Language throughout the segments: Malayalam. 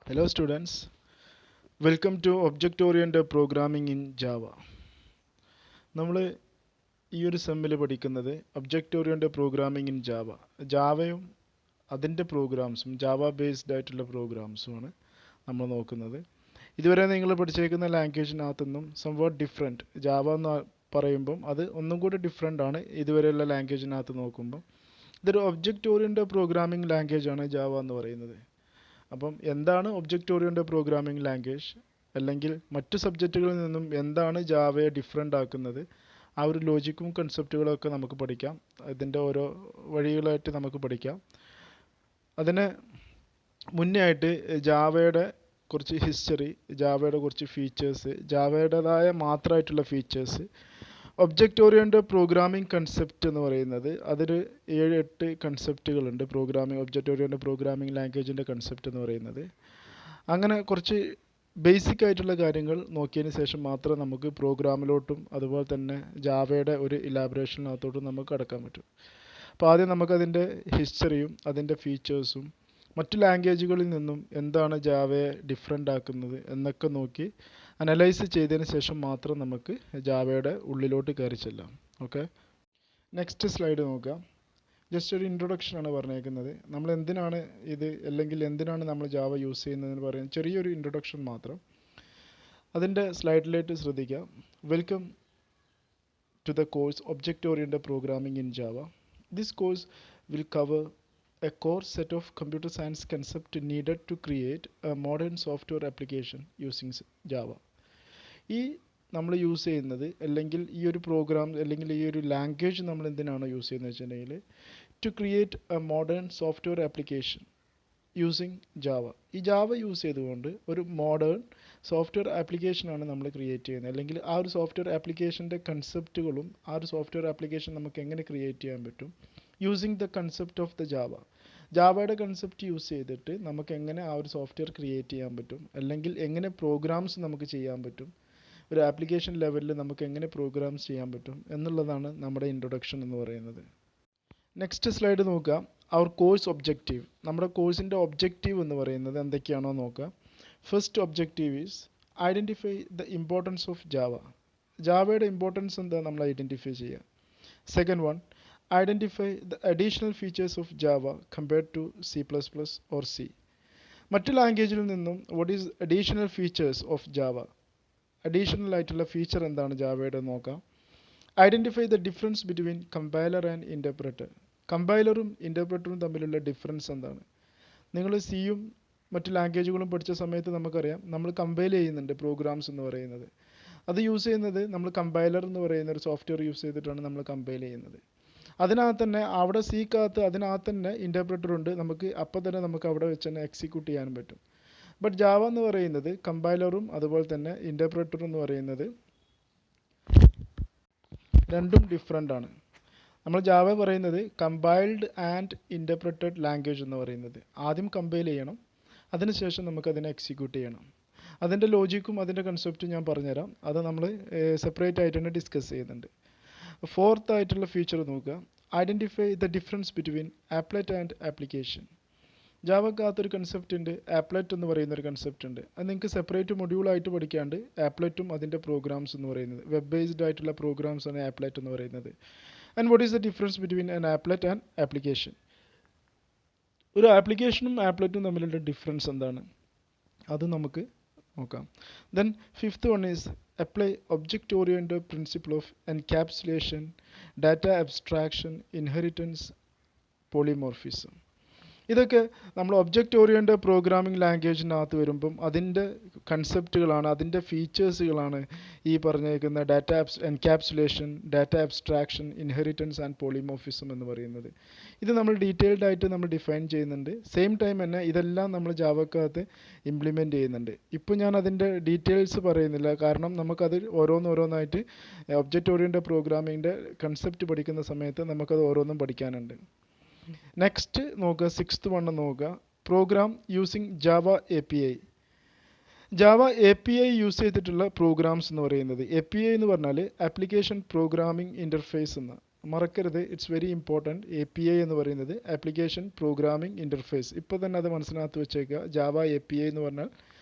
Hello students, welcome to Object Oriented Programming in Java. നമ്മൾ ഈ ഒരു സെമ്മിൽ പഠിക്കുന്നത് object oriented programming in Java. ജാവയും അതിൻ്റെ പ്രോഗ്രാംസും ജാവ ബേസ്ഡ് ആയിട്ടുള്ള പ്രോഗ്രാംസുമാണ് നമ്മൾ നോക്കുന്നത്. ഇതുവരെ നിങ്ങൾ പഠിച്ചേക്കുന്ന ലാംഗ്വേജിനകത്തുനിന്നും സംവാട്ട് ഡിഫറെൻറ്റ്. ജാവ എന്ന് പറയുമ്പം അത് ഒന്നും കൂടി ഡിഫറെൻ്റ് ആണ് ഇതുവരെയുള്ള ലാംഗ്വേജിനകത്ത് നോക്കുമ്പം. ഇതൊരു ഒബ്ജക്റ്റ് ഓറിയൻറ്റഡ് പ്രോഗ്രാമിംഗ് ലാംഗ്വേജാണ് ജാവ എന്ന് പറയുന്നത്. അപ്പം എന്താണ് ഒബ്ജക്റ്റ് ഓറിയൻറ്റഡ് പ്രോഗ്രാമിംഗ് ലാംഗ്വേജ്, അല്ലെങ്കിൽ മറ്റു സബ്ജക്റ്റുകളിൽ നിന്നും എന്താണ് ജാവയെ ഡിഫറെൻ്റ് ആക്കുന്നത്, ആ ഒരു ലോജിക്കും കൺസെപ്റ്റുകളൊക്കെ നമുക്ക് പഠിക്കാം. ഇതിൻ്റെ ഓരോ വഴികളായിട്ട് നമുക്ക് പഠിക്കാം. അതിന് മുന്നേ ആയിട്ട് ജാവയുടെ കുറച്ച് ഹിസ്റ്ററി, ജാവയുടെ കുറച്ച് ഫീച്ചേഴ്സ്, ജാവയുടേതായ മാത്രമായിട്ടുള്ള features, object oriented programming concept എന്ന് പറയുന്നത് അതൊരു 7-8 കൺസെപ്റ്റുകളുണ്ട്. ഒബ്ജക്റ്റ് ഓറിയൻറ്റഡ് പ്രോഗ്രാമിംഗ് ലാംഗ്വേജിൻ്റെ കൺസെപ്റ്റ് എന്ന് പറയുന്നത്. അങ്ങനെ കുറച്ച് ബേസിക് ആയിട്ടുള്ള കാര്യങ്ങൾ നോക്കിയതിന് ശേഷം മാത്രം നമുക്ക് പ്രോഗ്രാമിലോട്ടും അതുപോലെ തന്നെ ജാവയുടെ ഒരു ഇലാബറേഷനകത്തോട്ടും നമുക്ക് കടക്കാൻ പറ്റും. അപ്പോൾ ആദ്യം നമുക്കതിൻ്റെ ഹിസ്റ്ററിയും അതിൻ്റെ ഫീച്ചേഴ്സും മറ്റു ലാംഗ്വേജുകളിൽ നിന്നും എന്താണ് ജാവയെ ഡിഫറെൻ്റ് ആക്കുന്നത് എന്നൊക്കെ നോക്കി അനലൈസ് ചെയ്തതിന് ശേഷം മാത്രം നമുക്ക് ജാവയുടെ ഉള്ളിലോട്ട് കയറി ചെല്ലാം. ഓക്കെ, നെക്സ്റ്റ് സ്ലൈഡ് നോക്കാം. ജസ്റ്റ് ഒരു ഇൻട്രൊഡക്ഷനാണ് പറഞ്ഞേക്കുന്നത്. നമ്മൾ എന്തിനാണ് ഇത്, അല്ലെങ്കിൽ എന്തിനാണ് നമ്മൾ ജാവ യൂസ് ചെയ്യുന്നതെന്ന് പറയുന്നത് ചെറിയൊരു ഇൻട്രൊഡക്ഷൻ മാത്രം. അതിൻ്റെ സ്ലൈഡിലേക്ക് ശ്രദ്ധിക്കാം. Welcome to the course object oriented programming in Java. This course will cover a core set of computer science concept needed to create a modern software application using Java. ഈ നമ്മൾ യൂസ് ചെയ്യുന്നത്, അല്ലെങ്കിൽ ഈ ഒരു പ്രോഗ്രാം അല്ലെങ്കിൽ ഈ ഒരു ലാംഗ്വേജ് നമ്മൾ എന്തിനാണ് യൂസ് ചെയ്യുന്നത് വെച്ചിട്ടുണ്ടെങ്കിൽ to create a modern software application using Java. ഈ ജാവ യൂസ് ചെയ്തുകൊണ്ട് ഒരു മോഡേൺ സോഫ്റ്റ്വെയർ ആപ്ലിക്കേഷനാണ് നമ്മൾ ക്രിയേറ്റ് ചെയ്യുന്നത്. അല്ലെങ്കിൽ ആ ഒരു സോഫ്റ്റ്വെയർ ആപ്ലിക്കേഷൻ്റെ കൺസെപ്റ്റുകളും ആ ഒരു സോഫ്റ്റ്വെയർ ആപ്ലിക്കേഷൻ നമുക്ക് എങ്ങനെ ക്രിയേറ്റ് ചെയ്യാൻ പറ്റും using the concept of the Java. ജാവയുടെ കൺസെപ്റ്റ് യൂസ് ചെയ്തിട്ട് നമുക്ക് എങ്ങനെ ആ ഒരു സോഫ്റ്റ്വെയർ ക്രിയേറ്റ് ചെയ്യാൻ പറ്റും, അല്ലെങ്കിൽ എങ്ങനെ പ്രോഗ്രാംസ് നമുക്ക് ചെയ്യാൻ പറ്റും, ഒരു ആപ്ലിക്കേഷൻ ലെവലിൽ നമുക്ക് എങ്ങനെ പ്രോഗ്രാംസ് ചെയ്യാൻ പറ്റും എന്നുള്ളതാണ് നമ്മുടെ ഇൻട്രൊഡക്ഷൻ എന്ന് പറയുന്നത്. നെക്സ്റ്റ് സ്ലൈഡ് നോക്കുക. Our course objective. നമ്മുടെ കോഴ്സിൻ്റെ ഒബ്ജക്റ്റീവ് എന്ന് പറയുന്നത് എന്തൊക്കെയാണോ നോക്കുക. First objective is identify the importance of Java. ജാവയുടെ ഇമ്പോർട്ടൻസ് എന്താ നമ്മൾ ഐഡൻറ്റിഫൈ ചെയ്യുക. Second one, identify the additional features of Java compared to C++ or C. മറ്റു ലാംഗ്വേജിൽ നിന്നും what is additional features of Java, additional ആയിട്ടുള്ള ഫീച്ചർ എന്താണ് ജാവയുടെ നോക്കാം. Identify the difference between compiler and interpreter. കമ്പൈലറും ഇൻ്റർപ്രറ്ററും തമ്മിലുള്ള ഡിഫറൻസ് എന്താണ്. നിങ്ങൾ സിയും മറ്റു ലാംഗ്വേജുകളും പഠിച്ച സമയത്ത് നമുക്കറിയാം നമ്മൾ കമ്പൈൽ ചെയ്യുന്നുണ്ട് പ്രോഗ്രാംസ് എന്ന് പറയുന്നത്. അത് യൂസ് ചെയ്യുന്നത് നമ്മൾ കമ്പൈലർ എന്ന് പറയുന്ന ഒരു സോഫ്റ്റ്വെയർ യൂസ് ചെയ്തിട്ടാണ് നമ്മൾ കമ്പൈൽ ചെയ്യുന്നത്. അതിനകത്ത് തന്നെ അവിടെ സിക്കകത്ത് അതിനകത്ത് തന്നെ ഇൻ്റർപ്രറ്റർ ഉണ്ട്. നമുക്ക് അപ്പം തന്നെ നമുക്ക് അവിടെ വെച്ച് തന്നെ എക്സിക്യൂട്ട് ചെയ്യാനും പറ്റും. ബട്ട് ജാവ എന്ന് പറയുന്നത് കമ്പൈലറും അതുപോലെ തന്നെ ഇൻ്റർപ്രറ്ററും എന്ന് പറയുന്നത് രണ്ടും ഡിഫറെൻ്റ് ആണ്. നമ്മൾ ജാവ പറയുന്നത് കമ്പൈൽഡ് ആൻഡ് ഇൻ്റർപ്രറ്റഡ് ലാംഗ്വേജ് എന്ന് പറയുന്നത്. ആദ്യം കമ്പൈൽ ചെയ്യണം, അതിനുശേഷം നമുക്കതിനെ എക്സിക്യൂട്ട് ചെയ്യണം. അതിൻ്റെ ലോജിക്കും അതിൻ്റെ കൺസെപ്റ്റും ഞാൻ പറഞ്ഞുതരാം. അത് നമ്മൾ സെപ്പറേറ്റ് ആയിട്ട് തന്നെ ഡിസ്കസ് ചെയ്യുന്നുണ്ട്. ഫോർത്ത് ആയിട്ടുള്ള ഫീച്ചർ നോക്കുക. Identify the difference between applet and application. ജാവക്കകത്തൊരു കൺസെപ്റ്റ് ഉണ്ട്, ആപ്ലെറ്റ് എന്ന് പറയുന്ന ഒരു കൺസെപ്റ്റ് ഉണ്ട്. അത് നിങ്ങൾക്ക് സെപ്പറേറ്റ് മൊഡ്യൂളായിട്ട് പഠിക്കാണ്ട് ആപ്ലെറ്റും അതിൻ്റെ പ്രോഗ്രാംസ് എന്ന് പറയുന്നത് വെബ് ബേസ്ഡ് ആയിട്ടുള്ള പ്രോഗ്രാംസ് ആണ് ആപ്ലെറ്റ് എന്ന് പറയുന്നത്. And what is the difference between an applet and application. ഒരു ആപ്ലിക്കേഷനും ആപ്ലെറ്റും തമ്മിലുള്ള ഡിഫറൻസ് എന്താണ് അത് നമുക്ക് നോക്കാം. Then fifth one is apply object oriented principle of encapsulation, data abstraction, inheritance, polymorphism. ഇതൊക്കെ നമ്മൾ ഒബ്ജക്റ്റ് ഓറിയൻറ്റഡ് പ്രോഗ്രാമിംഗ് ലാംഗ്വേജിനകത്ത് വരുമ്പം അതിൻ്റെ കൺസെപ്റ്റുകളാണ്, അതിൻ്റെ ഫീച്ചേഴ്സുകളാണ് ഈ പറഞ്ഞേക്കുന്ന encapsulation, data abstraction, inheritance and polymorphism എന്ന് പറയുന്നത്. ഇത് നമ്മൾ ഡീറ്റെയിൽഡ് ആയിട്ട് നമ്മൾ ഡിഫൈൻ ചെയ്യുന്നുണ്ട്. സെയിം ടൈം തന്നെ ഇതെല്ലാം നമ്മൾ ജാവക്കകത്ത് ഇംപ്ലിമെൻറ്റ് ചെയ്യുന്നുണ്ട്. ഇപ്പോൾ ഞാൻ അതിൻ്റെ ഡീറ്റെയിൽസ് പറയുന്നില്ല, കാരണം നമുക്കത് ഓരോന്നായിട്ട് ഒബ്ജക്റ്റ് ഓറിയൻറ്റഡ് പ്രോഗ്രാമിങ്ങിൻ്റെ കൺസെപ്റ്റ് പഠിക്കുന്ന സമയത്ത് നമുക്കത് ഓരോന്നും പഠിക്കാനുണ്ട്. നെക്സ്റ്റ് നോക്കുക, സിക്സ്ത് വൺ നോക്കുക. Program using Java API. Java API use ചെയ്തിട്ടുള്ള പ്രോഗ്രാംസ് എന്ന് പറയുന്നത്, API എന്ന് പറഞ്ഞാൽ ആപ്ലിക്കേഷൻ പ്രോഗ്രാമിംഗ് ഇൻ്റർഫേസ് എന്ന്. മറക്കരുത്, ഇറ്റ്സ് വെരി ഇമ്പോർട്ടൻറ്റ്. API എന്ന് പറയുന്നത് ആപ്ലിക്കേഷൻ പ്രോഗ്രാമിംഗ് ഇൻ്റർഫേസ്. ഇപ്പോൾ തന്നെ അത് മനസ്സിനകത്ത് വെച്ചേക്കുക. ജാവ API എന്ന് പറഞ്ഞാൽ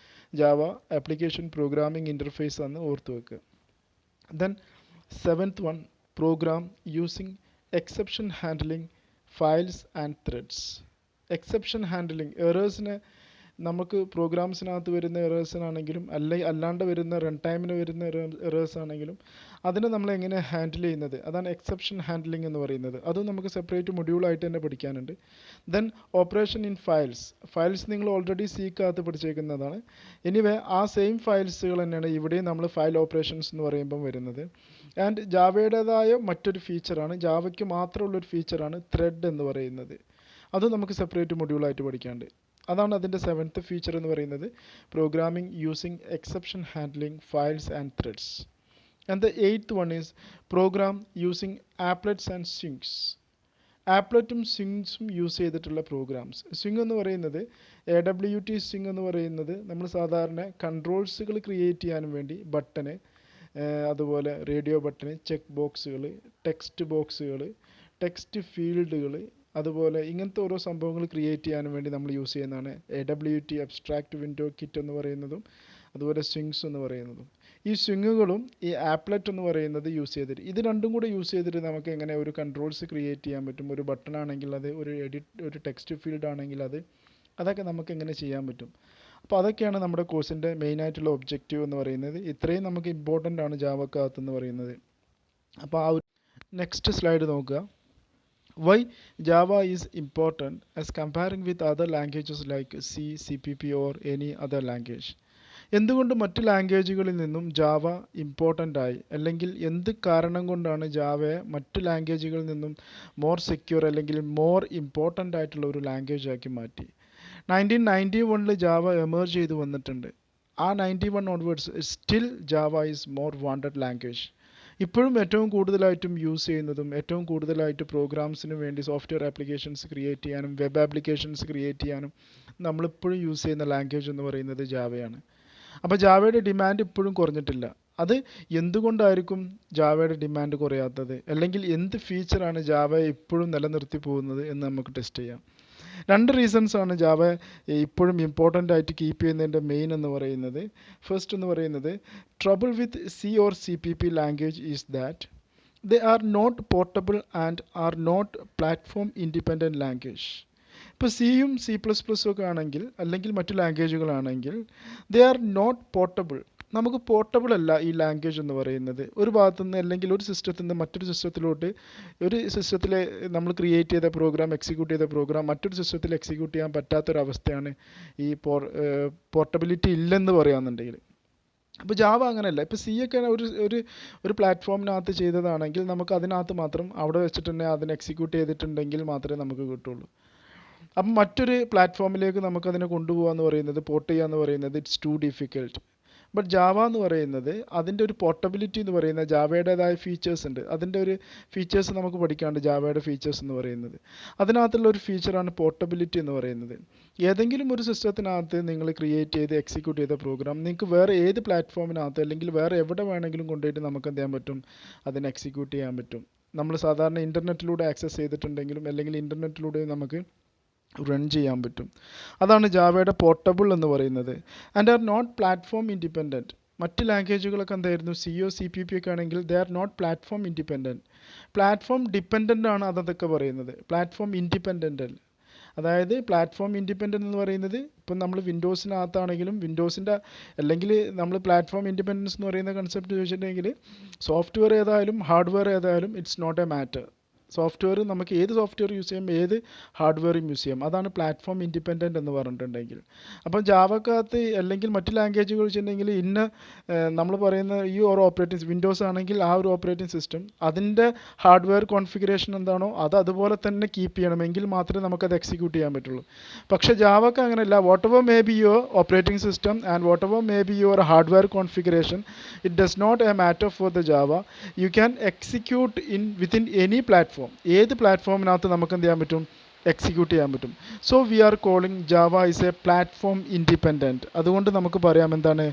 ജാവ ആപ്ലിക്കേഷൻ പ്രോഗ്രാമിംഗ് ഇൻ്റർഫേസ് ആണെന്ന് ഓർത്ത് വെക്കുക. Then 7th one, program using exception handling files and threads. Exception handling, എറേഴ്സിനെ നമുക്ക് പ്രോഗ്രാംസിനകത്ത് വരുന്ന എറേഴ്സിനാണെങ്കിലും അല്ലാണ്ട് വരുന്ന റൺ ടൈമിന് വരുന്ന എറേഴ്സ് ആണെങ്കിലും അതിനെ നമ്മൾ എങ്ങനെ ഹാൻഡിൽ ചെയ്യുന്നത്, അതാണ് എക്സെപ്ഷൻ ഹാൻഡ്ലിംഗ് എന്ന് പറയുന്നത്. അതും നമുക്ക് സെപ്പറേറ്റ് മൊഡ്യൂളായിട്ട് തന്നെ പഠിക്കാനുണ്ട്. ദെൻ ഓപ്പറേഷൻ ഇൻ ഫയൽസ് നിങ്ങൾ ഓൾറെഡി സീക്കകത്ത് പഠിച്ചേക്കുന്നതാണ്. എനിവേ ആ സെയിം ഫയൽസുകൾ തന്നെയാണ് ഇവിടെയും നമ്മൾ ഫയൽ ഓപ്പറേഷൻസ് എന്ന് പറയുമ്പം വരുന്നത്. ആൻഡ് ജാവയുടേതായ മറ്റൊരു ഫീച്ചറാണ്, ജാവയ്ക്ക് മാത്രമുള്ളൊരു ഫീച്ചറാണ് ത്രെഡ് എന്ന് പറയുന്നത്. അത് നമുക്ക് സെപ്പറേറ്റ് മൊഡ്യൂളായിട്ട് പഠിക്കാനുണ്ട്. അതാണ് അതിൻ്റെ 7th ഫീച്ചർ എന്ന് പറയുന്നത്, programming using exception handling files and threads. And the 8th one is program using applets and swings. ആപ്ലറ്റും സ്വിങ്സും യൂസ് ചെയ്തിട്ടുള്ള പ്രോഗ്രാംസ്. സ്വിങ് എന്ന് പറയുന്നത് AWT സ്വിങ് എന്ന് പറയുന്നത് നമ്മൾ സാധാരണ കൺട്രോൾസുകൾ ക്രിയേറ്റ് ചെയ്യാനും വേണ്ടി ബട്ടന്, അതുപോലെ റേഡിയോ ബട്ടന്, ചെക്ക് ബോക്സുകൾ, ടെക്സ്റ്റ് ബോക്സുകൾ, ടെക്സ്റ്റ് ഫീൽഡുകൾ, അതുപോലെ ഇങ്ങനത്തെ ഓരോ സംഭവങ്ങൾ ക്രിയേറ്റ് ചെയ്യാനും വേണ്ടി നമ്മൾ യൂസ് ചെയ്യുന്നതാണ് AWT അബ്സ്ട്രാക്റ്റ് വിൻഡോ കിറ്റ് എന്ന് പറയുന്നതും അതുപോലെ സ്വിങ്സ് എന്ന് പറയുന്നതും. ഈ സ്വിങ്ങുകളും ഈ ആപ്ലറ്റ് എന്ന് പറയുന്നത് യൂസ് ചെയ്തിട്ട്, ഇത് രണ്ടും കൂടെ യൂസ് ചെയ്തിട്ട് നമുക്ക് എങ്ങനെ ഒരു കൺട്രോൾസ് ക്രിയേറ്റ് ചെയ്യാൻ പറ്റും. ഒരു ബട്ടൺ ആണെങ്കിൽ അത്, ഒരു ടെക്സ്റ്റ് ഫീൽഡ് ആണെങ്കിൽ അതൊക്കെ നമുക്ക് എങ്ങനെ ചെയ്യാൻ പറ്റും. അപ്പോൾ അതൊക്കെയാണ് നമ്മുടെ കോഴ്സിൻ്റെ മെയിനായിട്ടുള്ള ഒബ്ജക്റ്റീവ് എന്ന് പറയുന്നത്. ഇത്രയും നമുക്ക് ഇമ്പോർട്ടൻ്റ് ആണ് ജാവക്കകത്ത് പറയുന്നത്. അപ്പോൾ ആ ഒരു നെക്സ്റ്റ് സ്ലൈഡ് നോക്കുക. Why Java is important as comparing with other languages like C, CPP or any other language. എന്തുകൊണ്ട് മറ്റ് ലാംഗ്വേജുകളിൽ നിന്നും ജാവ ഇമ്പോർട്ടൻ്റ് ആയി, അല്ലെങ്കിൽ എന്ത് കാരണം കൊണ്ടാണ് ജാവയെ മറ്റ് ലാംഗ്വേജുകളിൽ നിന്നും മോർ സെക്യൂർ അല്ലെങ്കിൽ മോർ ഇമ്പോർട്ടൻ്റ് ആയിട്ടുള്ള ഒരു ലാംഗ്വേജ് ആക്കി മാറ്റി. 1991 ജാവ എമേർജ് ചെയ്ത് വന്നിട്ടുണ്ട്. ആ 91 onwards still Java is more wanted language. ഇപ്പോഴും ഏറ്റവും കൂടുതലായിട്ടും യൂസ് ചെയ്യുന്നതും ഏറ്റവും കൂടുതലായിട്ട് പ്രോഗ്രാംസിന് വേണ്ടി സോഫ്റ്റ്വെയർ ആപ്ലിക്കേഷൻസ് ക്രിയേറ്റ് ചെയ്യാനും വെബ് ആപ്ലിക്കേഷൻസ് ക്രിയേറ്റ് ചെയ്യാനും നമ്മളിപ്പോഴും യൂസ് ചെയ്യുന്ന ലാംഗ്വേജ് എന്ന് പറയുന്നത് ജാവയാണ്. അപ്പോൾ ജാവയുടെ ഡിമാൻഡ് ഇപ്പോഴും കുറഞ്ഞിട്ടില്ല. അത് എന്തുകൊണ്ടായിരിക്കും ജാവയുടെ ഡിമാൻഡ് കുറയാത്തത്, അല്ലെങ്കിൽ എന്ത് ഫീച്ചറാണ് ജാവയെ ഇപ്പോഴും നിലനിർത്തി പോകുന്നത് എന്ന് നമുക്ക് ടെസ്റ്റ് ചെയ്യാം. 2 റീസൺസ് ആണ് ജാവ ഇപ്പോഴും ഇമ്പോർട്ടൻ്റ് ആയിട്ട് കീപ്പ് ചെയ്യുന്നതിൻ്റെ മെയിൻ എന്ന് പറയുന്നത്. ഫസ്റ്റ് എന്ന് പറയുന്നത്, trouble with C or CPP language is that they are not portable and are not platform independent language. ഇപ്പോൾ സിയും C++ ഒക്കെ ആണെങ്കിൽ, അല്ലെങ്കിൽ മറ്റു ലാംഗ്വേജുകളാണെങ്കിൽ, ദേ ആർ നോട്ട് പോർട്ടബിൾ. നമുക്ക് പോർട്ടബിൾ അല്ല ഈ ലാംഗ്വേജ് എന്ന് പറയുന്നത്. ഒരു ഭാഗത്തു നിന്ന് അല്ലെങ്കിൽ ഒരു സിസ്റ്റത്തിൽ നിന്ന് മറ്റൊരു സിസ്റ്റത്തിലോട്ട്, ഒരു സിസ്റ്റത്തിൽ നമ്മൾ ക്രിയേറ്റ് ചെയ്ത പ്രോഗ്രാം, എക്സിക്യൂട്ട് ചെയ്ത പ്രോഗ്രാം മറ്റൊരു സിസ്റ്റത്തിൽ എക്സിക്യൂട്ട് ചെയ്യാൻ പറ്റാത്തൊരവസ്ഥയാണ് ഈ പോർട്ടബിലിറ്റി ഇല്ലെന്ന് പറയാമെന്നുണ്ടെങ്കിൽ. അപ്പോൾ ജാവ അങ്ങനെയല്ല. ഇപ്പോൾ C ഒക്കെ ഒരു പ്ലാറ്റ്ഫോമിനകത്ത് ചെയ്തതാണെങ്കിൽ നമുക്ക് അതിനകത്ത് മാത്രം അവിടെ വെച്ചിട്ട് തന്നെ അതിനെ എക്സിക്യൂട്ട് ചെയ്തിട്ടുണ്ടെങ്കിൽ മാത്രമേ നമുക്ക് കിട്ടുള്ളൂ. അപ്പം മറ്റൊരു പ്ലാറ്റ്ഫോമിലേക്ക് നമുക്കതിനെ കൊണ്ടുപോകാമെന്ന് പറയുന്നത്, പോർട്ട് ചെയ്യുക എന്ന് പറയുന്നത്, it's too difficult. But Java എന്ന് പറയുന്നത്, അതിൻ്റെ ഒരു പോർട്ടബിലിറ്റി എന്ന് പറയുന്ന ജാവയുടേതായ ഫീച്ചേഴ്സ് ഉണ്ട്. അതിൻ്റെ ഒരു ഫീച്ചേഴ്സ് നമുക്ക് പഠിക്കാണ്ട്, ജാവയുടെ ഫീച്ചേഴ്സ് എന്ന് പറയുന്നത്. അതിനകത്തുള്ള ഒരു ഫീച്ചറാണ് പോർട്ടബിലിറ്റി എന്ന് പറയുന്നത്. ഏതെങ്കിലും ഒരു സിസ്റ്റത്തിനകത്ത് നിങ്ങൾ ക്രിയേറ്റ് ചെയ്ത് എക്സിക്യൂട്ട് ചെയ്ത പ്രോഗ്രാം നിങ്ങൾക്ക് വേറെ ഏത് പ്ലാറ്റ്ഫോമിനകത്ത് അല്ലെങ്കിൽ വേറെ എവിടെ വേണമെങ്കിലും കൊണ്ടുപോയിട്ട് നമുക്ക് എന്ത് ചെയ്യാൻ പറ്റും, അതിനെ എക്സിക്യൂട്ട് ചെയ്യാൻ പറ്റും. നമ്മൾ സാധാരണ ഇൻ്റർനെറ്റിലൂടെ ആക്സസ് ചെയ്തിട്ടുണ്ടെങ്കിലും അല്ലെങ്കിൽ ഇൻ്റർനെറ്റിലൂടെ നമുക്ക് റൺ ചെയ്യാൻ പറ്റും. അതാണ് ജാവയുടെ പോർട്ടബിൾ എന്ന് പറയുന്നത്. And are not platform independent. മറ്റ് ലാംഗ്വേജുകളൊക്കെ എന്തായിരുന്നു, CO CPP ഒക്കെ ആണെങ്കിൽ they are not platform independent. Platform dependent ആണ് അതൊക്കെ പറയുന്നത്, പ്ലാറ്റ്ഫോം ഇൻഡിപെൻഡൻ്റ് അല്ല. അതായത് പ്ലാറ്റ്ഫോം ഇൻഡിപെൻഡൻറ്റ് എന്ന് പറയുന്നത്, ഇപ്പം നമ്മൾ വിൻഡോസിനകത്താണെങ്കിലും വിൻഡോസിൻ്റെ, അല്ലെങ്കിൽ നമ്മൾ പ്ലാറ്റ്ഫോം ഇൻഡിപെൻഡൻസ് എന്ന് പറയുന്ന കൺസെപ്റ്റ് ചോദിച്ചിട്ടുണ്ടെങ്കിൽ സോഫ്റ്റ്വെയർ ഏതായാലും ഹാർഡ്വെയർ ഏതായാലും it's not a matter. Software നമുക്ക് ഏത് സോഫ്റ്റ്വെയർ യൂസ് ചെയ്യാം, ഏത് ഹാർഡ്വെയറും യൂസ് ചെയ്യാം. അതാണ് പ്ലാറ്റ്ഫോം ഇൻഡിപെൻഡൻറ്റ് എന്ന് പറഞ്ഞിട്ടുണ്ടെങ്കിൽ. അപ്പം ജാവക്കകത്ത് അല്ലെങ്കിൽ മറ്റ് ലാംഗ്വേജുകൾ വെച്ചിട്ടുണ്ടെങ്കിൽ നമ്മൾ പറയുന്ന ഈ ഒരു ഓപ്പറേറ്റിംഗ് വിൻഡോസ് ആണെങ്കിൽ ആ ഒരു ഓപ്പറേറ്റിംഗ് സിസ്റ്റം അതിൻ്റെ ഹാർഡ്വെയർ കോൺഫിഗറേഷൻ എന്താണോ അത് അതുപോലെ തന്നെ കീപ്പ് ചെയ്യണമെങ്കിൽ മാത്രമേ നമുക്കത് എക്സിക്യൂട്ട് ചെയ്യാൻ പറ്റുള്ളൂ. പക്ഷേ ജാവക്ക് അങ്ങനെയല്ല. Whatever may be your operating system and whatever may be your hardware configuration, it does not a matter for the Java. You can execute within any platform. ഏത് പ്ലാറ്റ്ഫോമിനകത്ത് നമുക്ക് എന്ത് ചെയ്യാൻ പറ്റും, എക്സിക്യൂട്ട് ചെയ്യാൻ പറ്റും. So we are calling Java is a platform independent. അതുകൊണ്ട് നമുക്ക് പറയാം എന്താണ്,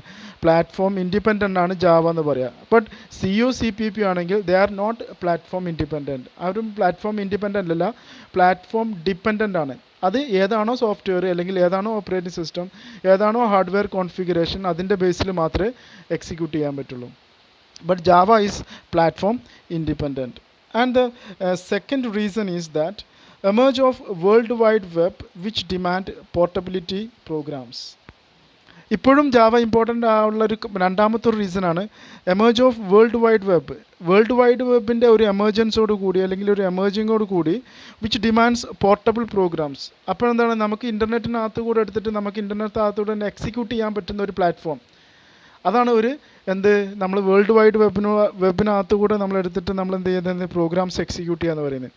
പ്ലാറ്റ്ഫോം ഇൻഡിപെൻഡൻ്റ് ആണ് ജാവ എന്ന് പറയാം. ബട്ട് COCPP ആണെങ്കിൽ they are not platform independent. അവരും പ്ലാറ്റ്ഫോം ഇൻഡിപെൻഡൻ്റ് അല്ല, പ്ലാറ്റ്ഫോം ഡിപ്പെൻഡൻ്റ് ആണ്. അത് ഏതാണോ സോഫ്റ്റ്വെയർ അല്ലെങ്കിൽ ഏതാണോ ഓപ്പറേറ്റിംഗ് സിസ്റ്റം, ഏതാണോ ഹാർഡ്വെയർ കോൺഫിഗറേഷൻ, അതിൻ്റെ ബേസിൽ മാത്രമേ എക്സിക്യൂട്ട് ചെയ്യാൻ പറ്റുള്ളൂ. But Java is platform independent. And the second reason is that emerge of World Wide Web which demand portability programs. ഇപ്പോഴും ജാവ ഇമ്പോർട്ടൻ്റ് ആവുള്ളൊരു രണ്ടാമത്തെ ഒരു റീസണാണ് emerge of world wide web. World wide വെബിൻ്റെ ഒരു എമർജൻസോട് കൂടി അല്ലെങ്കിൽ ഒരു എമേർജിങ്ങോട് കൂടി വിച്ച് ഡിമാൻഡ്സ് പോർട്ടബിൾ പ്രോഗ്രാംസ്. അപ്പോൾ എന്താണ്, നമുക്ക് ഇൻ്റർനെറ്റിനകത്ത് കൂടെ എടുത്തിട്ട് നമുക്ക് ഇൻ്റർനെറ്റിനകത്തൂടെ തന്നെ എക്സിക്യൂട്ട് ചെയ്യാൻ പറ്റുന്ന ഒരു പ്ലാറ്റ്ഫോം. അതാണ് ഒരു നമ്മൾ വേൾഡ് വൈഡ് വെബിനകത്ത് കൂടെ നമ്മൾ എടുത്തിട്ട് നമ്മൾ എന്ത് ചെയ്യുന്നത്, പ്രോഗ്രാംസ് എക്സിക്യൂട്ട് ചെയ്യാന്ന് പറയുന്നത്.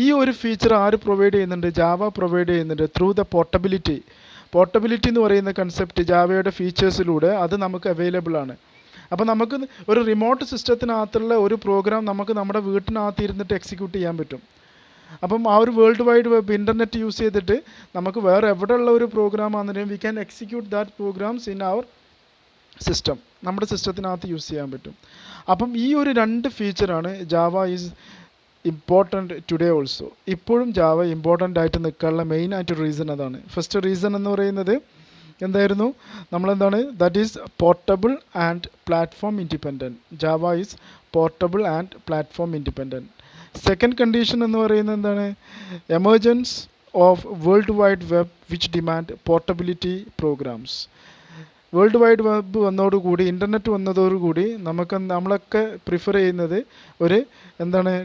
ഈ ഒരു ഫീച്ചർ ആര് പ്രൊവൈഡ് ചെയ്യുന്നുണ്ട്, ജാവ പ്രൊവൈഡ് ചെയ്യുന്നുണ്ട് ത്രൂ ദ പോർട്ടബിലിറ്റി. പോർട്ടബിലിറ്റി എന്ന് പറയുന്ന കൺസെപ്റ്റ് ജാവയുടെ ഫീച്ചേഴ്സിലൂടെ അത് നമുക്ക് അവൈലബിൾ ആണ്. അപ്പോൾ നമുക്ക് ഒരു റിമോട്ട് സിസ്റ്റത്തിനകത്തുള്ള ഒരു പ്രോഗ്രാം നമുക്ക് നമ്മുടെ വീട്ടിനകത്ത് ഇരുന്നിട്ട് എക്സിക്യൂട്ട് ചെയ്യാൻ പറ്റും. അപ്പം ആ ഒരു world wide web internet use ചെയ്തിട്ട് നമുക്ക് വേറെ എവിടെയുള്ള ഒരു പ്രോഗ്രാം ആണെങ്കിലും we can execute that programs in our system, നമ്മുടെ സിസ്റ്റത്തിനകത്ത് യൂസ് ചെയ്യാൻ പറ്റും. അപ്പം ഈ ഒരു രണ്ട് ഫീച്ചറാണ് Java is important today also. ഇപ്പോഴും ജാവ ഇമ്പോർട്ടൻ്റ് ആയിട്ട് നിൽക്കാനുള്ള മെയിൻ ആയിട്ട് റീസൺ അതാണ്. ഫസ്റ്റ് റീസൺ എന്ന് പറയുന്നത് എന്തായിരുന്നു, നമ്മളെന്താണ്, that is portable and platform independent. Java is portable and platform independent. Second condition എന്ന് പറയുന്നത് എന്താണ്, emergence of world wide web which demand portability programs. World wide web വന്നതോടുകൂടി, ഇൻ്റർനെറ്റ് വന്നതോടുകൂടി നമ്മളൊക്കെ പ്രിഫർ ചെയ്യുന്നത്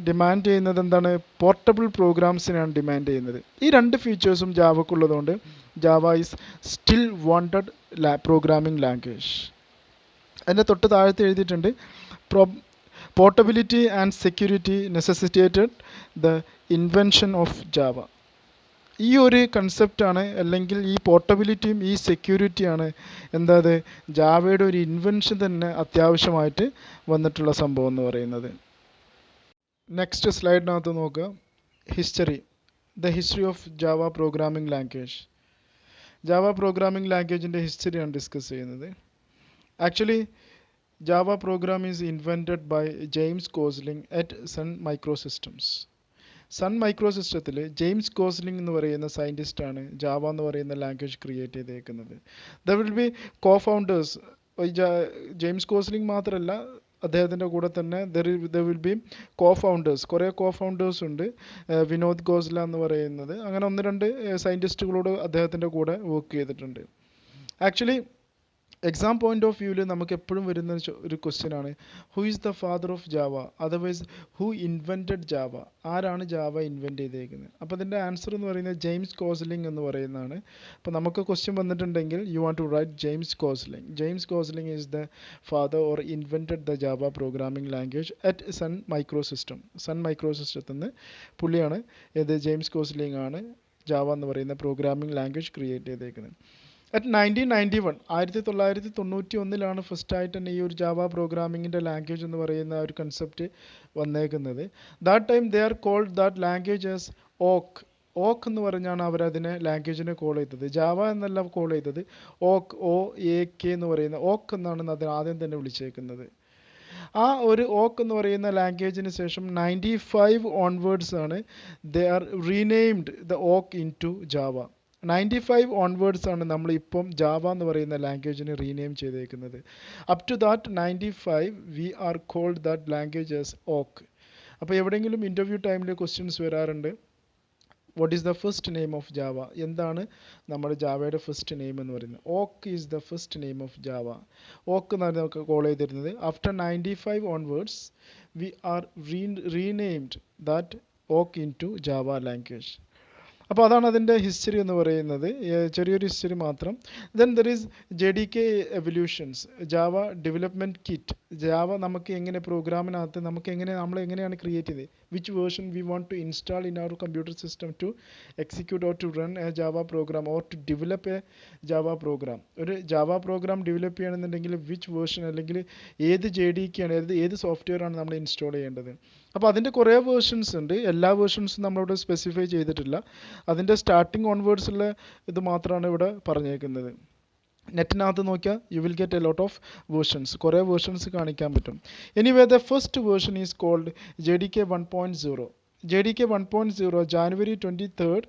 ഡിമാൻഡ് ചെയ്യുന്നത് എന്താണ്, പോർട്ടബിൾ പ്രോഗ്രാംസിനാണ് ഡിമാൻഡ് ചെയ്യുന്നത്. ഈ രണ്ട് ഫീച്ചേഴ്സും ജാവക്കുള്ളതുകൊണ്ട് Java is still wanted programming language. അതിൻ്റെ തൊട്ട് താഴത്ത് എഴുതിയിട്ടുണ്ട്, portability and security necessitated the invention of Java. ഈ ഒരു കൺസെപ്റ്റാണ്, അല്ലെങ്കിൽ ഈ പോർട്ടബിലിറ്റിയും ഈ സെക്യൂരിറ്റിയാണ് ജാവയുടെ ഒരു ഇൻവെൻഷൻ തന്നെ അത്യാവശ്യമായിട്ട് വന്നിട്ടുള്ള സംഭവം എന്ന് പറയുന്നത്. നെക്സ്റ്റ് സ്ലൈഡിനകത്ത് നോക്കുക, history, the history of Java programming language. Java programming ലാംഗ്വേജിൻ്റെ ഹിസ്റ്ററിയാണ് ഡിസ്കസ് ചെയ്യുന്നത്. Actually Java program is invented by James Gosling at Sun micro systems. Sun micro സിസ്റ്റത്തിൽ ജെയിംസ് ഗോസ്ലിംഗ് എന്ന് പറയുന്ന സയൻറ്റിസ്റ്റാണ് ജാവ എന്ന് പറയുന്ന ലാംഗ്വേജ് ക്രിയേറ്റ് ചെയ്തേക്കുന്നത്. The will be co founders. James Gosling മാത്രമല്ല, അദ്ദേഹത്തിൻ്റെ കൂടെ തന്നെ there will be co founders, കുറേ കോ ഫൗണ്ടേഴ്സ് ഉണ്ട്. വിനോദ് ഖോസ്ല എന്ന് പറയുന്നത്, അങ്ങനെ ഒന്ന് രണ്ട് സയൻറ്റിസ്റ്റുകളോട് അദ്ദേഹത്തിൻ്റെ കൂടെ വർക്ക് ചെയ്തിട്ടുണ്ട്. ആക്ച്വലി എക്സാം പോയിന്റ് ഓഫ് വ്യൂവിൽ നമുക്ക് എപ്പോഴും വരുന്ന ഒരു ക്വസ്റ്റ്യൻ ആണ്, who is the father of Java, otherwise who invented Java, ആരാണ് ജാവ ഇൻവെൻറ്റ് ചെയ്തേക്കുന്നത്. അപ്പോൾ അതിൻ്റെ ആൻസർ എന്ന് പറയുന്നത് ജെയിംസ് ഗോസ്ലിംഗ് എന്ന് പറയുന്നതാണ്. അപ്പോൾ നമുക്ക് ക്വസ്റ്റ്യൻ വന്നിട്ടുണ്ടെങ്കിൽ you want to write James Gosling. James Gosling is the father or invented the Java programming language at Sun Micro System. Sun micro സിസ്റ്റത്തിൽ നിന്ന് പുള്ളിയാണ്, ജെയിംസ് ഗോസ്ലിംഗ് ആണ് ജാവ എന്ന് പറയുന്ന പ്രോഗ്രാമിംഗ് ലാംഗ്വേജ് ക്രിയേറ്റ് ചെയ്തേക്കുന്നത്. അറ്റ് 1991, 1991 ഫസ്റ്റായിട്ട് തന്നെ ഈ ഒരു ജാവ പ്രോഗ്രാമിങ്ങിൻ്റെ ലാംഗ്വേജ് എന്ന് പറയുന്ന ഒരു കൺസെപ്റ്റ് വന്നേക്കുന്നത്. That time they are called that language as Oak. Oak എന്ന് പറഞ്ഞാണ് അവരതിനെ ലാംഗ്വേജിനെ കോൾ ചെയ്തത്. ജാവ എന്നല്ല കോൾ ചെയ്തത്, ഓക്ക്, OAK എന്ന് പറയുന്ന ഓക്ക് എന്നാണ് അതിന് ആദ്യം തന്നെ വിളിച്ചേക്കുന്നത്. ആ ഒരു ഓക്ക് എന്ന് പറയുന്ന ലാംഗ്വേജിന് ശേഷം 95 ഓൺവേർഡ്സ് ആണ് they are renamed the Oak into Java. 95 onwards ആണ് നമ്മൾ ഇപ്പം ജാവ എന്ന് പറയുന്ന ലാംഗ്വേജിനെ റീനെയിം ചെയ്തേക്കുന്നത്. Up to that 95 we are called that language as Oak. അപ്പോൾ എവിടെയെങ്കിലും ഇൻ്റർവ്യൂ ടൈമിൽ ക്വസ്റ്റ്യൻസ് വരാറുണ്ട്, what is the first name of Java, എന്താണ് നമ്മുടെ ജാവയുടെ ഫസ്റ്റ് നെയിം എന്ന് പറയുന്നത്. Oak is the first name of Java. Oak എന്നാണ് നമുക്ക് കോൾ ചെയ്തിരുന്നത്. After 95 onwards V R renamed that Oak into Java language. അപ്പോൾ അതാണ് അതിൻ്റെ ഹിസ്റ്ററി എന്ന് പറയുന്നത്, ചെറിയൊരു ഹിസ്റ്ററി മാത്രം. Then there is JDK evolutions, Java development kit. Java നമുക്ക് എങ്ങനെ പ്രോഗ്രാമിനകത്ത് നമ്മൾ എങ്ങനെയാണ് ക്രിയേറ്റ് ചെയ്തത്, which version we want to install in our computer system to execute or to run a Java program or to develop a Java program. ഒരു ജാവ പ്രോഗ്രാം ഡെവലപ്പ് ചെയ്യണമെന്നുണ്ടെങ്കിൽ വിച്ച് വേർഷൻ അല്ലെങ്കിൽ ഏത് JDK ആണ്, ഏത് സോഫ്റ്റ്വെയർ ആണ് നമ്മൾ ഇൻസ്റ്റാൾ ചെയ്യേണ്ടത്. അപ്പോൾ അതിൻ്റെ കുറേ വേർഷൻസ് ഉണ്ട്. എല്ലാ വേർഷൻസും നമ്മളിവിടെ സ്പെസിഫൈ ചെയ്തിട്ടില്ല. അതിൻ്റെ സ്റ്റാർട്ടിങ് ഓൺവേർഡ്സ് ഉള്ള ഇത് മാത്രമാണ് ഇവിടെ പറഞ്ഞേക്കുന്നത്. നെറ്റിനകത്ത് നോക്കിയാൽ you will get a lot of versions, കുറേ വേർഷൻസ് കാണിക്കാൻ പറ്റും. Anyway the first version is called JDK 1.0. JDK 1.0 January 23,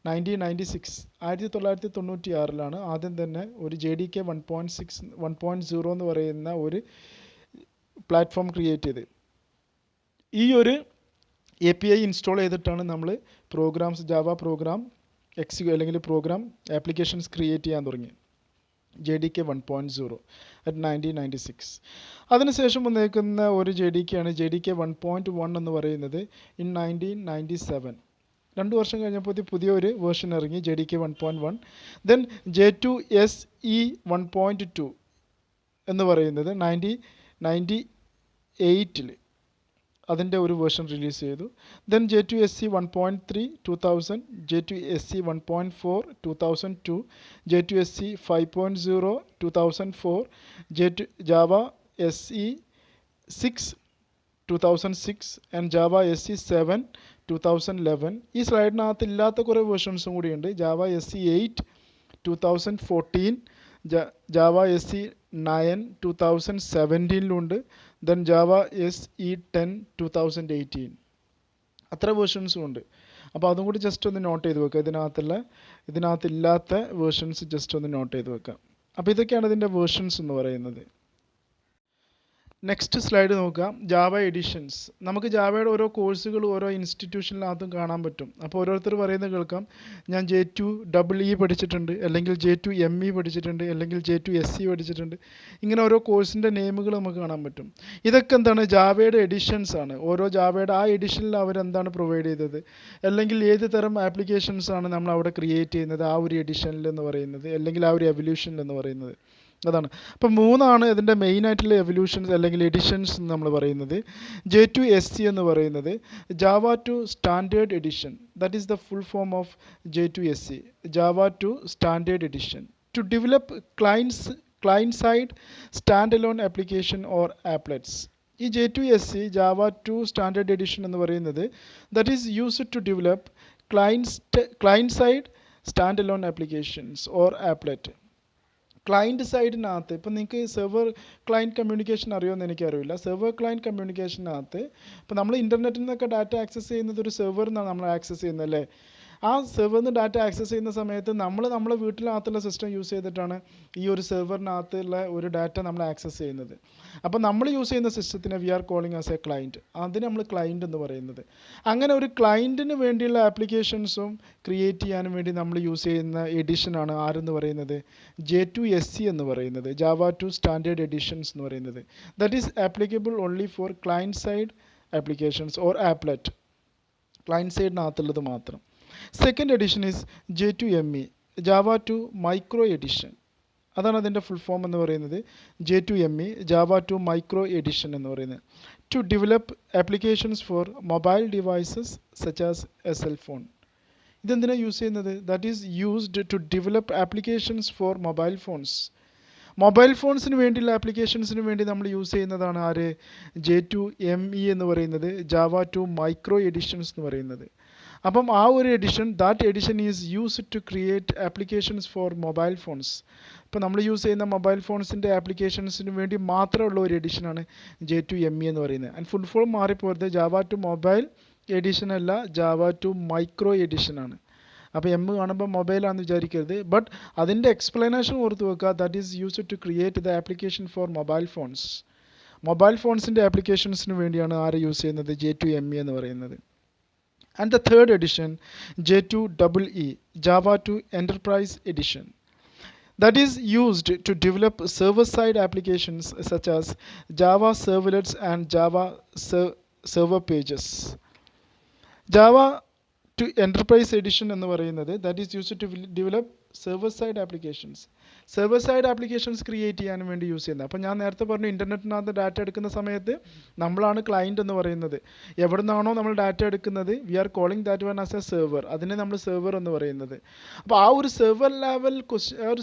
1996 1996 ആദ്യം തന്നെ ഒരു JDK 1.0 എന്ന് പറയുന്ന ഒരു പ്ലാറ്റ്ഫോം ക്രിയേറ്റ് ചെയ്ത്. ഈ ഒരു API ഇൻസ്റ്റാൾ ചെയ്തിട്ടാണ് നമ്മൾ പ്രോഗ്രാംസ്, ജാവ പ്രോഗ്രാം അല്ലെങ്കിൽ പ്രോഗ്രാം ആപ്ലിക്കേഷൻസ് ക്രിയേറ്റ് ചെയ്യാൻ തുടങ്ങി. JDK 1.0 at 1996. അതിനുശേഷം വന്നേക്കുന്ന ഒരു JDK ആണ് JDK 1.1 എന്ന് പറയുന്നത് in 1997. 2 വർഷം കഴിഞ്ഞപ്പോൾ പുതിയൊരു വേർഷൻ ഇറങ്ങി JDK 1.1. ദെൻ J2SE 1.2 എന്ന് പറയുന്നത് 1998 അതിൻ്റെ ഒരു വേർഷൻ റിലീസ് ചെയ്തു. Then J2SE 1.3 2000, J2SE 1.4 2002, J2SE 5.0 2004, Java SE 6 2006 and Java SE 7 2011. ഈ സ്ലൈഡിനകത്ത് ഇല്ലാത്ത കുറേ വേർഷൻസും കൂടിയുണ്ട്. Java SE 8 2014, Java SE 9 2017 then Java SE 10 2018. അത്ര വേർഷൻസും ഉണ്ട്. അപ്പോൾ അതും കൂടി ജസ്റ്റ് ഒന്ന് നോട്ട് ചെയ്ത് വെക്കുക. ഇതിനകത്തില്ലാത്ത വേർഷൻസ് ജസ്റ്റ് ഒന്ന് നോട്ട് ചെയ്ത് വെക്കാം. അപ്പോൾ ഇതൊക്കെയാണ് ഇതിൻ്റെ വേർഷൻസ് എന്ന് പറയുന്നത്. നെക്സ്റ്റ് സ്ലൈഡ് നോക്കുക, ജാവ എഡിഷൻസ്. നമുക്ക് ജാവയുടെ ഓരോ കോഴ്സുകൾ ഓരോ ഇൻസ്റ്റിറ്റ്യൂഷനിനകത്തും കാണാൻ പറ്റും. അപ്പോൾ ഓരോരുത്തർ പറയുന്നത് കേൾക്കാം, ഞാൻ J2EE പഠിച്ചിട്ടുണ്ട്, അല്ലെങ്കിൽ J2ME പഠിച്ചിട്ടുണ്ട്, അല്ലെങ്കിൽ J2SE പഠിച്ചിട്ടുണ്ട്. ഇങ്ങനെ ഓരോ കോഴ്സിൻ്റെ നെയിമുകൾ നമുക്ക് കാണാൻ പറ്റും. ഇതൊക്കെ എന്താണ്, ജാവയുടെ എഡിഷൻസ് ആണ്. ഓരോ ജാവയുടെ ആ എഡിഷനിൽ അവരെന്താണ് പ്രൊവൈഡ് ചെയ്തത്, അല്ലെങ്കിൽ ഏത് തരം ആപ്ലിക്കേഷൻസ് ആണ് നമ്മൾ അവിടെ ക്രിയേറ്റ് ചെയ്യുന്നത് ആ ഒരു എഡിഷനിൽ എന്ന് പറയുന്നത്, അല്ലെങ്കിൽ ആ ഒരു എവല്യൂഷനിൽ എന്ന് പറയുന്നത്. അതാണ്. അപ്പം 3 ഇതിൻ്റെ മെയിൻ ആയിട്ടുള്ള എവല്യൂഷൻസ് അല്ലെങ്കിൽ എഡിഷൻസ് എന്ന് നമ്മൾ പറയുന്നത്. J2SE എന്ന് പറയുന്നത് Java two standard edition. That is the full form of J2SE, Java two standard edition to develop client side stand alone application or applets. ഈ J2SE Java two standard edition എന്ന് പറയുന്നത് that is used to develop client side stand alone applications or applet. Client സൈഡിനകത്ത് ഇപ്പം നിങ്ങൾക്ക് സെർവർ ക്ലയൻറ്റ് കമ്മ്യൂണിക്കേഷൻ അറിയുമെന്ന് എനിക്കറിയില്ല. സെർവർ ക്ലയൻറ്റ് കമ്മ്യൂണിക്കേഷനകത്ത് ഇപ്പോൾ നമ്മൾ ഇൻ്റർനെറ്റിൽ നിന്നൊക്കെ ഡാറ്റ ആക്സസ് ചെയ്യുന്നത് ഒരു സെർവറിൽ നിന്നാണ് നമ്മൾ ആക്സസ് ചെയ്യുന്നത് അല്ലേ. ആ സെർവറിൽ നിന്ന് ഡാറ്റ ആക്സസ് ചെയ്യുന്ന സമയത്ത് നമ്മളെ വീട്ടിനകത്തുള്ള സിസ്റ്റം യൂസ് ചെയ്തിട്ടാണ് ഈ ഒരു സെർവറിനകത്തുള്ള ഒരു ഡാറ്റ നമ്മൾ ആക്സസ് ചെയ്യുന്നത്. അപ്പോൾ നമ്മൾ യൂസ് ചെയ്യുന്ന സിസ്റ്റത്തിനെ we are calling as a client. അതിന് നമ്മൾ ക്ലയൻറ്റ് എന്ന് പറയുന്നത്. അങ്ങനെ ഒരു ക്ലയൻറ്റിന് വേണ്ടിയുള്ള ആപ്ലിക്കേഷൻസും ക്രിയേറ്റ് ചെയ്യാനും വേണ്ടി നമ്മൾ യൂസ് ചെയ്യുന്ന എഡിഷനാണ് ആരെന്ന് പറയുന്നത്, J2SE എന്ന് പറയുന്നത്, ജാവ ടു സ്റ്റാൻഡേർഡ് എഡിഷൻസ് എന്ന് പറയുന്നത്. That is applicable only for client side applications or applet, client സൈഡിനകത്തുള്ളത് മാത്രം. Second edition is J2ME, Java two micro edition. അതാണ് അതിൻ്റെ ഫുൾ ഫോം എന്ന് പറയുന്നത്. J2ME, Java two micro edition എന്ന് പറയുന്നത്. To develop applications for mobile devices such as a cell phone. ഇതെന്തിനാണ് യൂസ് ചെയ്യുന്നത്, that is used to develop applications for mobile phones. Mobile ഫോൺസിന് വേണ്ടിയുള്ള ആപ്ലിക്കേഷൻസിന് വേണ്ടി നമ്മൾ യൂസ് ചെയ്യുന്നതാണ് ആര്, J2ME എന്ന് പറയുന്നത്, ജാവ ടു മൈക്രോ എഡിഷൻസ് എന്ന് പറയുന്നത്. അപ്പം ആ ഒരു edition, that edition is used to create applications for mobile phones. ഇപ്പോൾ നമ്മൾ യൂസ് ചെയ്യുന്ന മൊബൈൽ ഫോൺസിൻ്റെ ആപ്ലിക്കേഷൻസിന് വേണ്ടി മാത്രമുള്ള ഒരു എഡിഷനാണ് J2ME എന്ന് പറയുന്നത്. ആൻഡ് ഫുൾ ഫോം മാറിപ്പോയത് ജാവ ടു മൊബൈൽ എഡിഷൻ അല്ല, ജാവ ടു മൈക്രോ എഡിഷനാണ്. അപ്പോൾ M കാണുമ്പോൾ മൊബൈലാണെന്ന് വിചാരിക്കരുത്. ബട്ട് അതിൻ്റെ എക്സ്പ്ലനേഷൻ ഓർത്ത് വെക്കുക, that is used to create the application for mobile phones. Mobile ഫോൺസിൻ്റെ ആപ്ലിക്കേഷൻസിന് വേണ്ടിയാണ് ആര് യൂസ് ചെയ്യുന്നത്, J2ME എന്ന് പറയുന്നത്. And the third edition, J2EE, Java to Enterprise Edition, that is used to develop server-side applications such as Java Servlets and Java Server Pages. Java to Enterprise Edition എന്ന് പറയുന്നത് that is used to develop server-side applications server side applications create ചെയ്യാനും വേണ്ടി യൂസ് ചെയ്യുന്നത്. അപ്പോൾ ഞാൻ നേരത്തെ പറഞ്ഞു ഇൻ്റർനെറ്റിനകത്ത് ഡാറ്റ എടുക്കുന്ന സമയത്ത് നമ്മളാണ് ക്ലയൻറ്റ് എന്ന് പറയുന്നത്. എവിടെ നിന്നാണോ നമ്മൾ ഡാറ്റ എടുക്കുന്നത്, we are calling that one as a server. അതിനെ നമ്മൾ സെർവർ എന്ന് പറയുന്നത്. അപ്പോൾ ആ ഒരു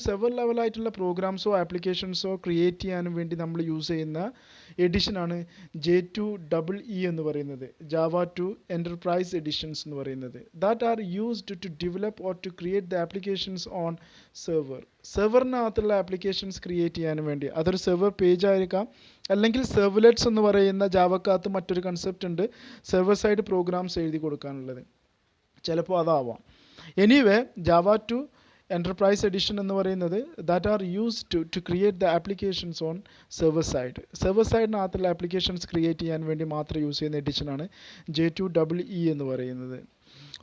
സെർവർ ലെവലായിട്ടുള്ള പ്രോഗ്രാംസോ ആപ്ലിക്കേഷൻസോ ക്രിയേറ്റ് ചെയ്യാനും വേണ്ടി നമ്മൾ യൂസ് ചെയ്യുന്ന എഡിഷനാണ് J2EE എന്ന് പറയുന്നത്, ജാവ 2 എൻ്റർപ്രൈസ് എഡിഷൻസ് എന്ന് പറയുന്നത്. That are used to develop or to create the applications on server. സെർവറിനകത്തുള്ള ആപ്ലിക്കേഷൻസ് ക്രിയേറ്റ് ചെയ്യാനും വേണ്ടി, അതൊരു സെർവർ പേജ് ആയിരിക്കാം, അല്ലെങ്കിൽ സെർവ്ലെറ്റ്സ് എന്ന് പറയുന്ന ജാവക്കകത്ത് മറ്റൊരു കൺസെപ്റ്റ് ഉണ്ട്, സെർവർ സൈഡ് പ്രോഗ്രാംസ് എഴുതി കൊടുക്കാനുള്ളത്. ചിലപ്പോൾ അതാവാം. എനിവേ ജാവ 2 എൻ്റർപ്രൈസ് എഡിഷൻ എന്ന് പറയുന്നത് that are used to create the applications on server side. Server സൈഡിനകത്തുള്ള ആപ്ലിക്കേഷൻസ് ക്രിയേറ്റ് ചെയ്യാൻ വേണ്ടി മാത്രം യൂസ് ചെയ്യുന്ന എഡിഷനാണ് J2EE എന്ന് പറയുന്നത്.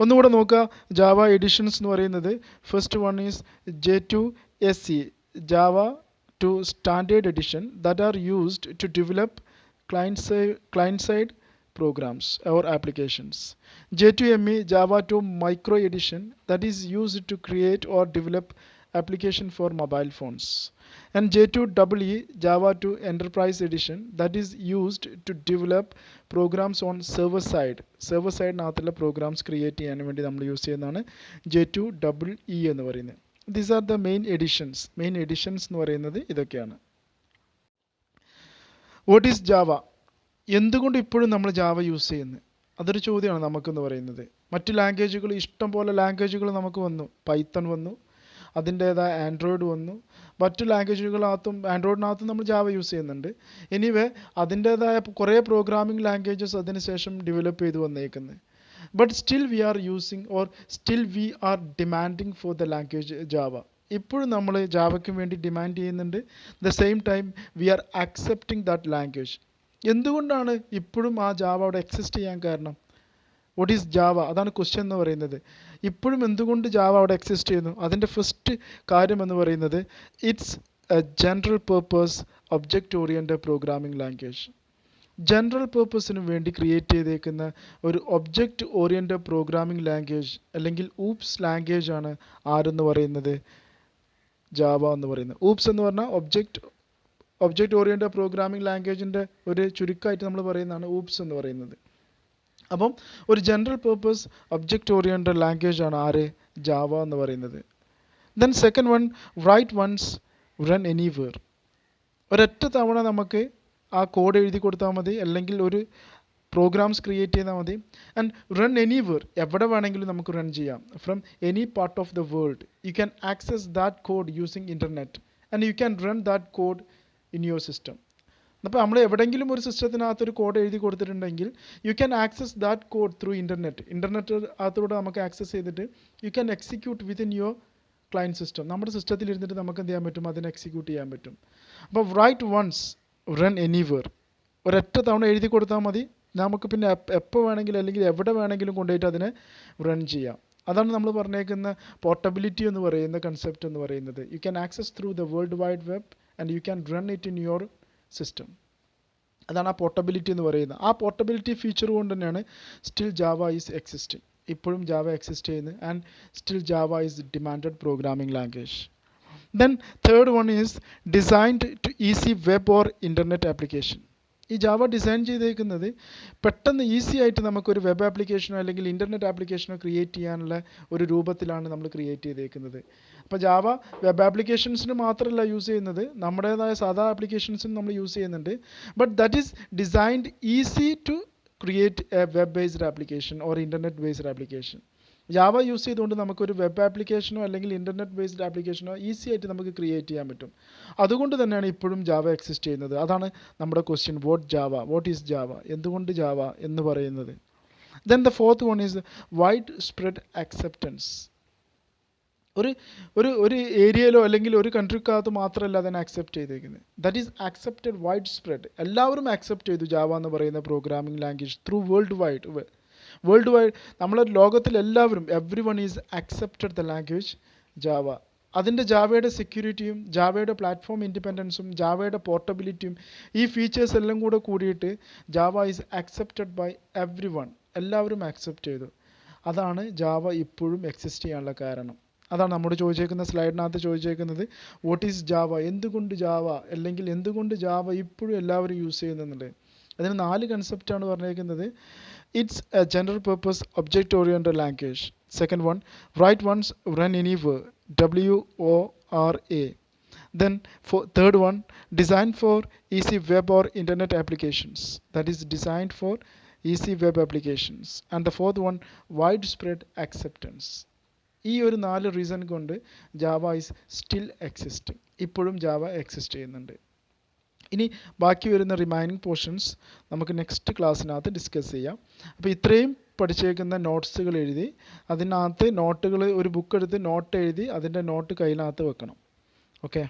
ഒന്നുകൂടെ നോക്കുക, ജാവ എഡിഷൻസ് എന്ന് പറയുന്നത് first one is J2SE, Java 2 standard edition, that are used to develop client side programs or applications. J2ME, Java 2 Micro Edition, that is used to create or develop application for mobile phones. And J2EE, Java 2 Enterprise Edition, that is used to develop programs on server side. Server side നാത്തുള്ള programs create ചെയ്യാൻ വേണ്ടി നമ്മൾ യൂസ് ചെയ്യുന്നതാണ് J2EE എന്ന് പറയുന്നത്. These are the main editions. Main editions എന്ന് പറയുന്നത് ഇതൊക്കെയാണ്. What is Java? എന്തുകൊണ്ട് ഇപ്പോഴും നമ്മൾ ജാവ യൂസ് ചെയ്യുന്നത്? അതൊരു ചോദ്യമാണ് നമുക്കെന്ന് പറയുന്നത്. മറ്റ് ലാംഗ്വേജുകൾ, ഇഷ്ടം പോലെ ലാംഗ്വേജുകൾ നമുക്ക് വന്നു. പൈത്തൺ വന്നു, അതിൻ്റേതായ ആൻഡ്രോയിഡ് വന്നു, മറ്റു ലാംഗ്വേജുകളകത്തും ആൻഡ്രോയിഡിനകത്തും നമ്മൾ ജാവ യൂസ് ചെയ്യുന്നുണ്ട്. എനിവേ അതിൻ്റേതായ കുറേ പ്രോഗ്രാമിംഗ് ലാംഗ്വേജസ് അതിനുശേഷം ഡെവലപ്പ് ചെയ്ത് വന്നേക്കുന്നത്. But still we are using or still we are demanding for the language Java. ഇപ്പോഴും നമ്മൾ ജാവയ്ക്ക് വേണ്ടി ഡിമാൻഡ് ചെയ്യുന്നുണ്ട്. The same time we are accepting that language. എന്തുകൊണ്ടാണ് ഇപ്പോഴും ആ ജാവ അവിടെ എക്സിസ്റ്റ് ചെയ്യാൻ കാരണം? What is Java? അതാണ് ക്വസ്റ്റ്യൻ എന്ന് പറയുന്നത്. ഇപ്പോഴും എന്തുകൊണ്ട് ജാവ അവിടെ എക്സിസ്റ്റ് ചെയ്യുന്നു? അതിൻ്റെ ഫസ്റ്റ് കാര്യം എന്ന് പറയുന്നത് it's a general purpose object oriented programming language. General പേർപ്പസിന് വേണ്ടി ക്രിയേറ്റ് ചെയ്തേക്കുന്ന ഒരു ഒബ്ജക്റ്റ് ഓറിയൻറ്റഡ് പ്രോഗ്രാമിംഗ് ലാംഗ്വേജ് അല്ലെങ്കിൽ ഊപ്സ് ലാംഗ്വേജ് ആണ് ആരെന്ന് പറയുന്നത്? ജാവ എന്ന് പറയുന്നത്. ഊപ്സ് എന്ന് പറഞ്ഞാൽ ഒബ്ജക്റ്റ് ഓറിയൻറ്റഡ് പ്രോഗ്രാമിംഗ് ലാംഗ്വേജിൻ്റെ ഒരു ചുരുക്കമായിട്ട് നമ്മൾ പറയുന്നതാണ് ഊപ്സ് എന്ന് പറയുന്നത്. അപ്പം ഒരു general purpose object oriented language ആണ് ആര്? ജാവ എന്ന് പറയുന്നത്. Then second one, write once run anywhere. ഒരൊറ്റ തവണ നമുക്ക് ആ കോഡ് എഴുതി കൊടുത്താൽ മതി, അല്ലെങ്കിൽ ഒരു പ്രോഗ്രാംസ് ക്രിയേറ്റ് ചെയ്താൽ മതി. ആൻഡ് റൺ എനിവേർ, എവിടെ വേണമെങ്കിലും നമുക്ക് റൺ ചെയ്യാം. From any part of the world you can access that code using internet and you can run that code in your system. അപ്പോൾ നമ്മൾ എവിടെയെങ്കിലും ഒരു സിസ്റ്റത്തിനകത്തൊരു കോഡ് എഴുതി കൊടുത്തിട്ടുണ്ടെങ്കിൽ you can access that code through internet അകത്തൂടെ നമുക്ക് ആക്സസ് ചെയ്തിട്ട് you can execute within your client system. നമ്മുടെ സിസ്റ്റത്തിൽ ഇരുന്നിട്ട് നമുക്ക് എന്ത് ചെയ്യാൻ പറ്റും? അതിനെ എക്സിക്യൂട്ട് ചെയ്യാൻ പറ്റും. അപ്പോൾ റൈറ്റ് വൺസ് റൺ എനിവേർ, ഒരൊറ്റ തവണ എഴുതി കൊടുത്താൽ മതി, നമുക്ക് പിന്നെ എപ്പോൾ വേണമെങ്കിലും അല്ലെങ്കിൽ എവിടെ വേണമെങ്കിലും കൊണ്ടുപോയിട്ട് അതിനെ റൺ ചെയ്യാം. അതാണ് നമ്മൾ പറഞ്ഞേക്കുന്ന പോർട്ടബിലിറ്റി എന്ന് പറയുന്ന കൺസെപ്റ്റ് എന്ന് പറയുന്നത്. U can access through the world wide web and you can run it in your system. അതാണ് ആ പോർട്ടബിലിറ്റി എന്ന് പറയുന്നത്. ആ പോർട്ടബിലിറ്റി ഫീച്ചർ കൊണ്ട് തന്നെയാണ് സ്റ്റിൽ ജാവ ഈസ് എക്സിസ്റ്റിംഗ്. ഇപ്പോഴും ജാവ എക്സിസ്റ്റ് ചെയ്യുന്നത്. And still Java is demanded programming language. Then third one is designed to easy web or internet application. ഈ ജാവ ഡിസൈൻ ചെയ്തേക്കുന്നത് പെട്ടെന്ന് ഈസി ആയിട്ട് നമുക്കൊരു വെബ് ആപ്ലിക്കേഷനോ അല്ലെങ്കിൽ ഇൻ്റർനെറ്റ് ആപ്ലിക്കേഷനോ ക്രിയേറ്റ് ചെയ്യാനുള്ള ഒരു രൂപത്തിലാണ് നമ്മൾ ക്രിയേറ്റ് ചെയ്തേക്കുന്നത്. അപ്പോൾ ജാവ വെബ് ആപ്ലിക്കേഷൻസിന് മാത്രമല്ല യൂസ് ചെയ്യുന്നത്, നമ്മുടേതായ സാധാ ആപ്ലിക്കേഷൻസിനും നമ്മൾ യൂസ് ചെയ്യുന്നുണ്ട്. But that is designed easy to create a web based application or internet based application. Java use ചെയ്തുകൊണ്ട് നമുക്കൊരു വെബ് ആപ്ലിക്കേഷനോ അല്ലെങ്കിൽ ഇൻ്റർനെറ്റ് ബേസ്ഡ് ആപ്ലിക്കേഷനോ ഈസി ആയിട്ട് നമുക്ക് ക്രിയേറ്റ് ചെയ്യാൻ പറ്റും. അതുകൊണ്ട് തന്നെയാണ് ഇപ്പോഴും ജാവ എക്സിസ്റ്റ് ചെയ്യുന്നത്. അതാണ് നമ്മുടെ ക്വസ്റ്റ്യൻ, വാട്ട് ഈസ് ജാവ? എന്തുകൊണ്ട് ജാവ എന്ന് പറയുന്നത്. Then the fourth one is widespread acceptance. ഒരു ഏരിയയിലോ അല്ലെങ്കിൽ ഒരു കൺട്രിക്കകത്ത് മാത്രമല്ല അതിനെ അക്സെപ്റ്റ് ചെയ്തേക്കുന്നത്. That is accepted widespread. എല്ലാവരും അക്സെപ്റ്റ് ചെയ്തു ജാവ എന്ന് പറയുന്ന programming language through worldwide. നമ്മളെ ലോകത്തിലെല്ലാവരും everyone is accepted the language Java. അതിൻ്റെ ജാവയുടെ സെക്യൂരിറ്റിയും ജാവയുടെ പ്ലാറ്റ്ഫോം ഇൻഡിപെൻഡൻസും ജാവയുടെ പോർട്ടബിലിറ്റിയും ഈ ഫീച്ചേഴ്സ് എല്ലാം കൂടെ കൂടിയിട്ട് Java is accepted by every one. എല്ലാവരും അക്സെപ്റ്റ് ചെയ്തു. അതാണ് ജാവ ഇപ്പോഴും എക്സിസ്റ്റ് ചെയ്യാനുള്ള കാരണം. അതാണ് നമ്മോട് ചോദിച്ചേക്കുന്ന സ്ലൈഡിനകത്ത് ചോദിച്ചേക്കുന്നത് വാട്ട് ഈസ് ജാവ, എന്തുകൊണ്ട് ജാവ, അല്ലെങ്കിൽ എന്തുകൊണ്ട് ജാവ ഇപ്പോഴും എല്ലാവരും യൂസ് ചെയ്യുന്നുണ്ട്. അതിന് 4 കൺസെപ്റ്റാണ് പറഞ്ഞേക്കുന്നത്. It's a general purpose object oriented language. Second one, write once run anywhere, WORA. Then third one, designed for easy web or internet applications, that is designed for easy web applications. And the fourth one, widespread acceptance. ഈ ഒരു 4 റീസൺ കൊണ്ട് ജാവ ഈസ് സ്റ്റിൽ എക്സിസ്റ്റിംഗ്, ഇപ്പോഴും ജാവ എക്സിസ്റ്റ് ചെയ്യുന്നുണ്ട്. ഇനി ബാക്കി വരുന്ന റിമൈനിങ് പോർഷൻസ് നമുക്ക് നെക്സ്റ്റ് ക്ലാസ്സിനകത്ത് ഡിസ്കസ് ചെയ്യാം. അപ്പോൾ ഇത്രയും പഠിച്ചേക്കുന്ന നോട്ട്സുകൾ എഴുതി, അതിനകത്ത് നോട്ടുകൾ, ഒരു ബുക്ക് എടുത്ത് നോട്ട് എഴുതി അതിൻ്റെ നോട്ട് കയ്യിനകത്ത് വെക്കണം. ഓക്കെ.